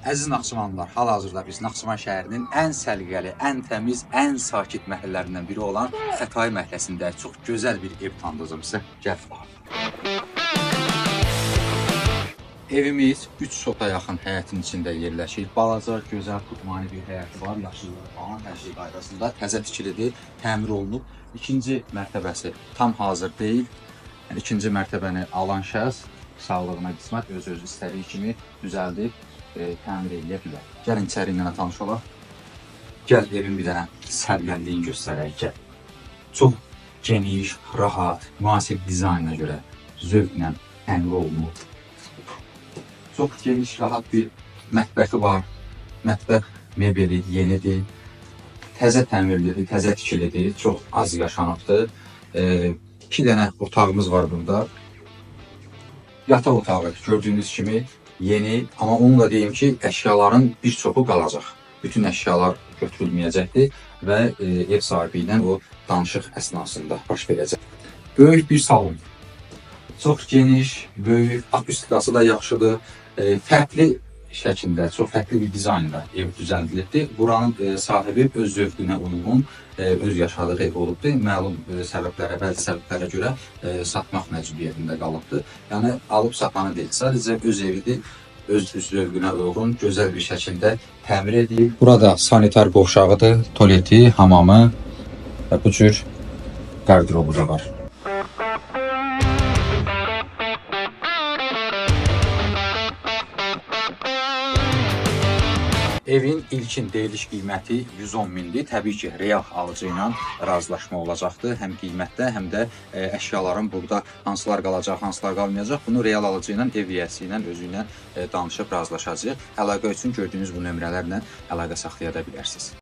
Əziz Naxçıvanlılar, hal-hazırda biz Naxçıvan şəhərinin ən səliqəli, ən təmiz, ən sakit məhəllələrindən biri olan Xətai məhəlləsində çox gözəl bir ev tanıdığım sizə. Gəl baxın. Evimiz 3 sota yaxın həyətin içində yerləşir. Balaca, gözəl, tutmani bir həyəti var. Yaşıllıq falan hər şey qaydasında. Təzə tikilidir, təmir olunub. İkinci mərtəbəsi tam hazır deyil. Yəni, ikinci mərtəbəni alan şəxs sağlığına qismət öz istədiyi kimi düzəldib təmir eləyə bilər. Gəlin içəri ilə tanış olaq. Gəl evin bir dənə sərgənliyini göstərək. Gəl. Çox geniş, rahat, müasir dizaynına görə zövqlə təmir olunub. Çox geniş, rahat bir mətbəxi var. Mətbəx mebeli yenidir. Təzə təmirlidir, təzə tikilidir. Çox az yaşanıbdır. 2 dənə otağımız var burada. Yataq otağı gördüyünüz kimi yeni, amma onu da deyim ki, əşyaların bir çoxu qalacaq. Bütün əşyalar götürülməyəcəkdir və ev sahibi ilə o danışıq əsnasında baş verəcək. Böyük bir salon. Çox geniş, böyük, akustikası da yaxşıdır. Fərqli şəkildə, çox fərqli bir dizaynda ev düzəldilibdir. Buranın sahibi öz zövqünə uyğun, öz yaşadığı ev olubdur. Məlum səbəblərə, bəzi səbəblərə görə satmaq məcburiyyətində qalıbdır. Yəni, alıb satanı deyil, sadəcə öz evidir, öz zövqünə uyğun, gözəl bir şəkildə təmir edilib. Burada sanitar qovşağıdır, tualeti, hamamı və bu cür qardırobu da var. Evin ilkin deyiliş qiyməti 110 mindir. Təbii ki, real alıcı ilə razılaşma olacaqdır. Həm qiymətdə, həm də əşyaların burada hansılar qalacaq, hansılar qalmayacaq. Bunu real alıcı ilə, ev yiyəsi ilə, özü ilə danışıb razılaşacaq. Əlaqə üçün gördüyünüz bu nömrələrlə əlaqə saxlaya da bilərsiniz.